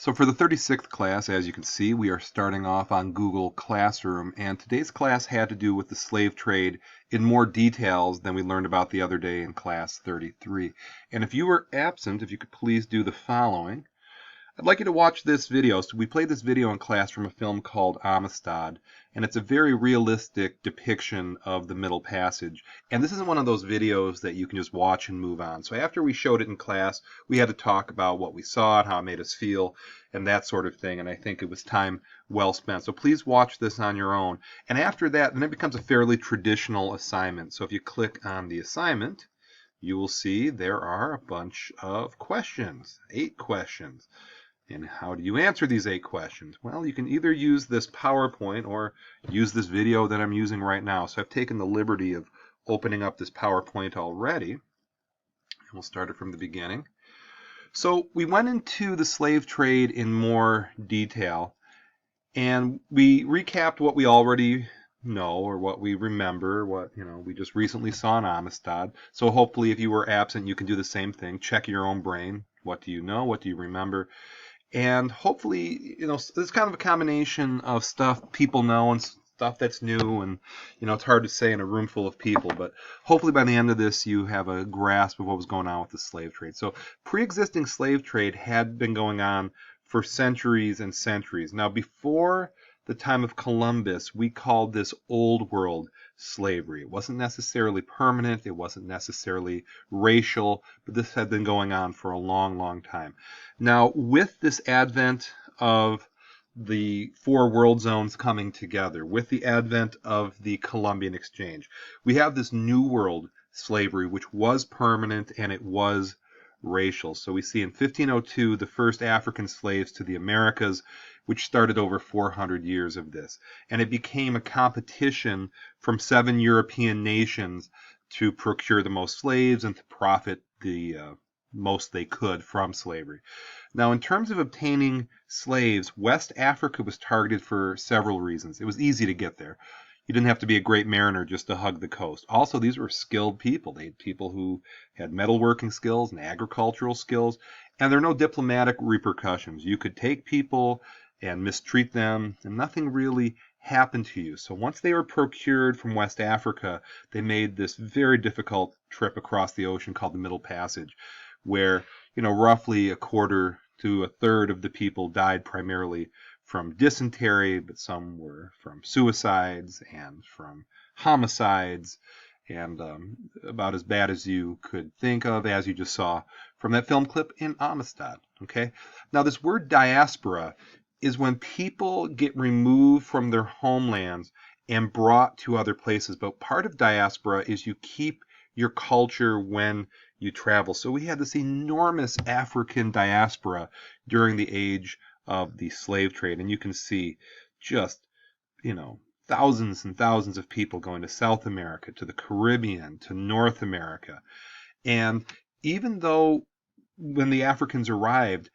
So for the 36th class, as you can see, we are starting off on Google Classroom, and today's class had to do with the slave trade in more details than we learned about the other day in class 33. And if you were absent, if you could please do the following. I'd like you to watch this video. So we played this video in class from a film called Amistad, and it's a very realistic depiction of the Middle Passage. And this isn't one of those videos that you can just watch and move on. So after we showed it in class, we had to talk about what we saw and how it made us feel and that sort of thing. And I think it was time well spent. So please watch this on your own. And after that, then it becomes a fairly traditional assignment. So if you click on the assignment, you will see there are a bunch of questions, 8 questions. And how do you answer these 8 questions? Well, you can either use this PowerPoint or use this video that I'm using right now. So I've taken the liberty of opening up this PowerPoint already. And we'll start it from the beginning. So we went into the slave trade in more detail, and we recapped what we already know or what we remember, what we just recently saw in Amistad. So hopefully if you were absent, you can do the same thing. Check your own brain. What do you know? What do you remember? And hopefully, it's kind of a combination of stuff people know and stuff that's new, and it's hard to say in a room full of people, but hopefully by the end of this you have a grasp of what was going on with the slave trade. So pre-existing slave trade had been going on for centuries and centuries. Now, before the time of Columbus, we called this Old World slavery. It wasn't necessarily permanent, it wasn't necessarily racial, but this had been going on for a long, long time. Now, with this advent of the 4 world zones coming together, with the advent of the Columbian Exchange, we have this New World slavery, which was permanent and it was racial. So we see in 1502 the first African slaves to the Americas, which started over 400 years of this. And it became a competition from 7 European nations to procure the most slaves and to profit the most they could from slavery. Now, in terms of obtaining slaves, West Africa was targeted for several reasons. It was easy to get there. You didn't have to be a great mariner just to hug the coast. Also, these were skilled people. They had people who had metalworking skills and agricultural skills, and there are no diplomatic repercussions. You could take people and mistreat them, and nothing really happened to you. So once they were procured from West Africa, they made this very difficult trip across the ocean called the Middle Passage, where roughly a quarter to a third of the people died primarily from dysentery, but some were from suicides and from homicides, and about as bad as you could think of, as you just saw from that film clip in Amistad. Okay, now this word diaspora is when people get removed from their homelands and brought to other places. But part of diaspora is you keep your culture when you travel. So we had this enormous African diaspora during the age of the slave trade. And you can see just, thousands and thousands of people going to South America, to the Caribbean, to North America. And even though when the Africans arrived,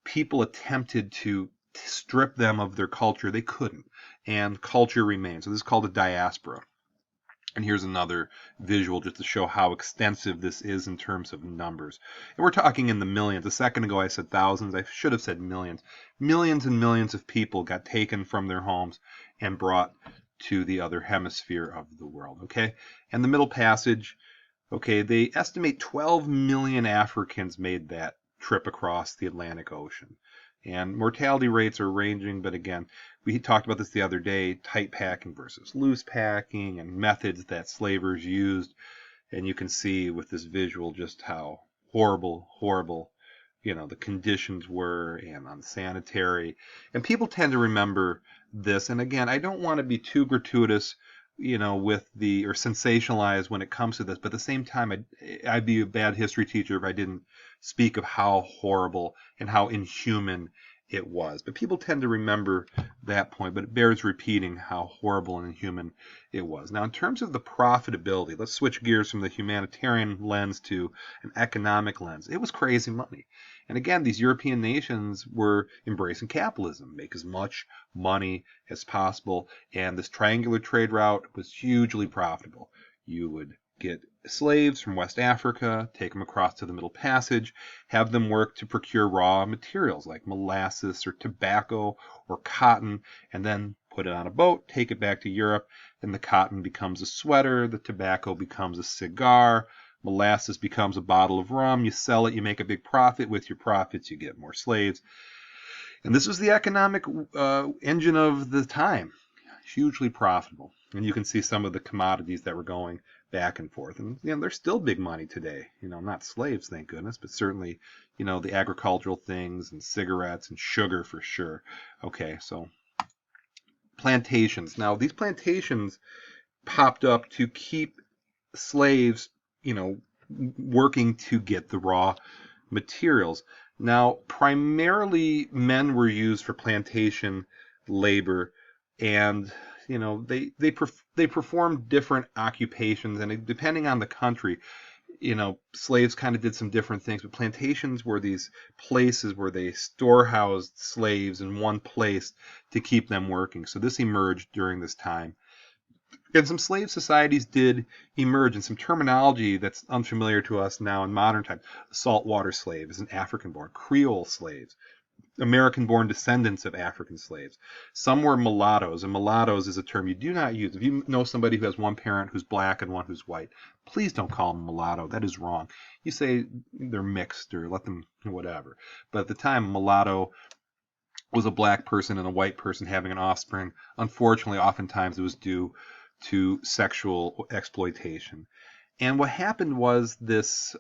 people attempted to strip them of their culture, they couldn't, and culture remained. So this is called a diaspora. And here's another visual just to show how extensive this is in terms of numbers. And we're talking in the millions. A second ago I said thousands. I should have said millions. Millions and millions of people got taken from their homes and brought to the other hemisphere of the world. Okay? And the Middle Passage, okay, they estimate 12 million Africans made that trip across the Atlantic Ocean. And mortality rates are ranging, but again, we talked about this the other day, tight packing versus loose packing and methods that slavers used. And you can see with this visual just how horrible the conditions were and unsanitary. And people tend to remember this. And again, I don't want to be too gratuitous, with or sensationalized when it comes to this. But at the same time, I'd be a bad history teacher if I didn't speak of how horrible and how inhuman it was. But people tend to remember that point, but it bears repeating how horrible and inhuman it was. Now, in terms of the profitability, let's switch gears from the humanitarian lens to an economic lens. It was crazy money. And again, these European nations were embracing capitalism, make as much money as possible, and this triangular trade route was hugely profitable. You would get slaves from West Africa, take them across to the Middle Passage, have them work to procure raw materials like molasses or tobacco or cotton, and then put it on a boat, take it back to Europe, and the cotton becomes a sweater, the tobacco becomes a cigar, molasses becomes a bottle of rum, you sell it, you make a big profit, with your profits you get more slaves. And this was the economic engine of the time, hugely profitable. And you can see some of the commodities that were going back and forth. And they're still big money today. Not slaves, thank goodness, but certainly, the agricultural things and cigarettes and sugar for sure. Okay, so plantations. Now, these plantations popped up to keep slaves, working to get the raw materials. Now, primarily men were used for plantation labor, and they performed different occupations, and depending on the country, slaves kind of did some different things. But plantations were these places where they storehoused slaves in one place to keep them working. So this emerged during this time. And some slave societies did emerge, and some terminology that's unfamiliar to us now in modern times. Saltwater slave is an African-born, Creole slaves, American-born descendants of African slaves. Some were mulattoes, and mulattoes is a term you do not use. If you know somebody who has one parent who's black and one who's white, please don't call them mulatto. That is wrong. You say they're mixed or let them whatever. But at the time, mulatto was a black person and a white person having an offspring. Unfortunately, oftentimes it was due to sexual exploitation. And what happened was this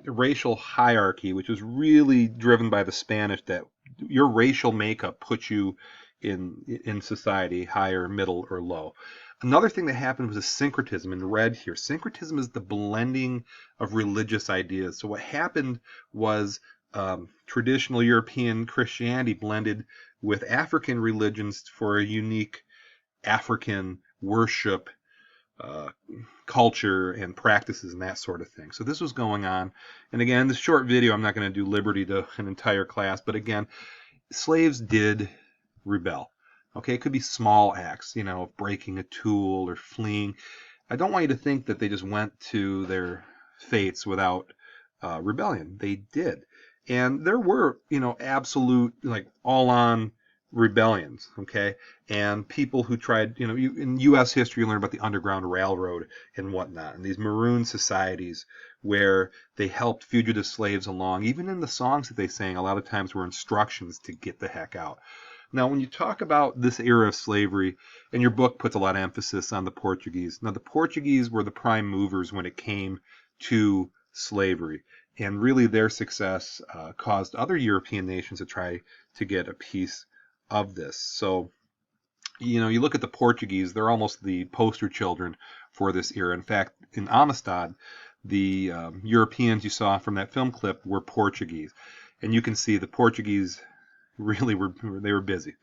racial hierarchy, which was really driven by the Spanish, that your racial makeup puts you in society, higher, middle, or low. Another thing that happened was a syncretism in red here. Syncretism is the blending of religious ideas. So what happened was traditional European Christianity blended with African religions for a unique African worship culture and practices and that sort of thing. So this was going on. And again, this short video, I'm not going to do liberty to an entire class, but again, slaves did rebel. Okay, it could be small acts, of breaking a tool or fleeing. I don't want you to think that they just went to their fates without rebellion. They did. And there were, absolute, all-on rebellions, okay, and people who tried, in U.S. history, you learn about the Underground Railroad and whatnot, and these maroon societies where they helped fugitive slaves along. Even in the songs that they sang, a lot of times were instructions to get the heck out. Now, when you talk about this era of slavery, and your book puts a lot of emphasis on the Portuguese. Now, the Portuguese were the prime movers when it came to slavery, and really their success caused other European nations to try to get a piece of this. So, you look at the Portuguese, they're almost the poster children for this era. In fact, in Amistad, the Europeans you saw from that film clip were Portuguese. And you can see the Portuguese really they were busy.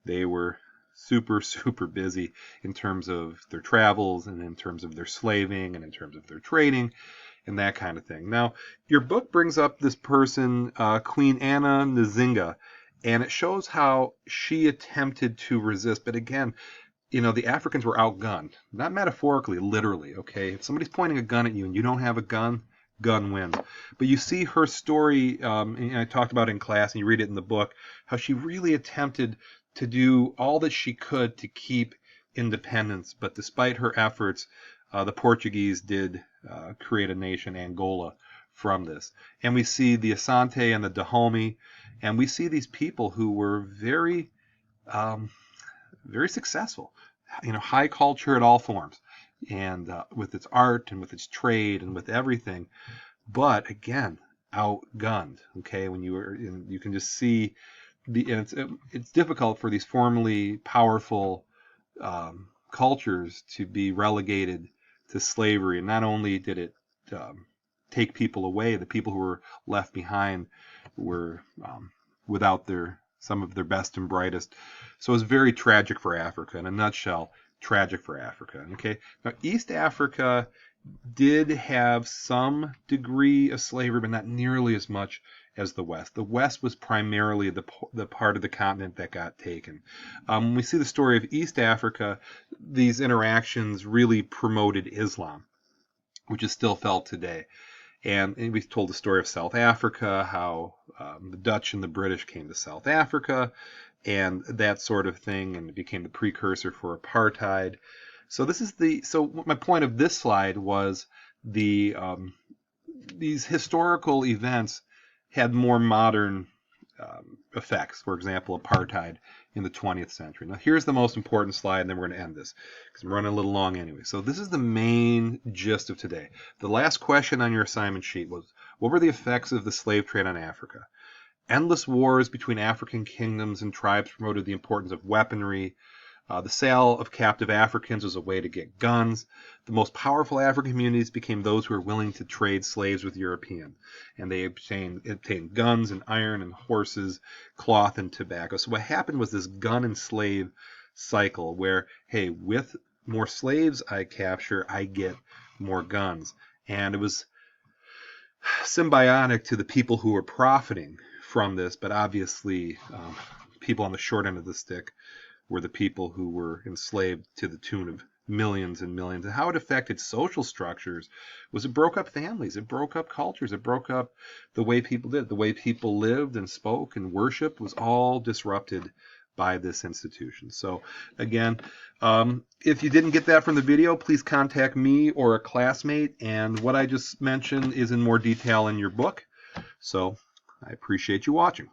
They were super, super busy in terms of their travels and in terms of their slaving and in terms of their trading and that kind of thing. Now, your book brings up this person, Queen Ana Nzinga, and it shows how she attempted to resist. But again, the Africans were outgunned. Not metaphorically, literally, okay? If somebody's pointing a gun at you and you don't have a gun, gun wins. But you see her story, and I talked about it in class, and you read it in the book, how she really attempted to do all that she could to keep independence. But despite her efforts, the Portuguese did create a nation, Angola, from this. And we see the Asante and the Dahomey, and we see these people who were very, very successful. High culture at all forms, and with its art and with its trade and with everything. But again, outgunned. Okay, when you can just see it's difficult for these formerly powerful cultures to be relegated to slavery. And not only did it take people away, the people who were left behind were without some of their best and brightest. So it was very tragic for Africa. In a nutshell, tragic for Africa. Okay. Now, East Africa did have some degree of slavery, but not nearly as much as the West. The West was primarily the part of the continent that got taken. When we see the story of East Africa, these interactions really promoted Islam. which is still felt today. And we told the story of South Africa, how the Dutch and the British came to South Africa, and that sort of thing, and it became the precursor for apartheid. So my point of this slide was these historical events had more modern effects. For example, apartheid in the 20th century. Now, here's the most important slide, and then we're going to end this because I'm running a little long anyway. So this is the main gist of today. The last question on your assignment sheet was, what were the effects of the slave trade on Africa? Endless wars between African kingdoms and tribes promoted the importance of weaponry. The sale of captive Africans was a way to get guns. The most powerful African communities became those who were willing to trade slaves with Europeans, and they obtained guns and iron and horses, cloth and tobacco. So what happened was this gun and slave cycle where, hey, with more slaves I capture, I get more guns. And it was symbiotic to the people who were profiting from this, but obviously people on the short end of the stick were the people who were enslaved to the tune of millions and millions. And how it affected social structures was it broke up families, it broke up cultures, it broke up the way people did, the way people lived and spoke and worshiped was all disrupted by this institution. So again, if you didn't get that from the video, please contact me or a classmate, and what I just mentioned is in more detail in your book. So I appreciate you watching.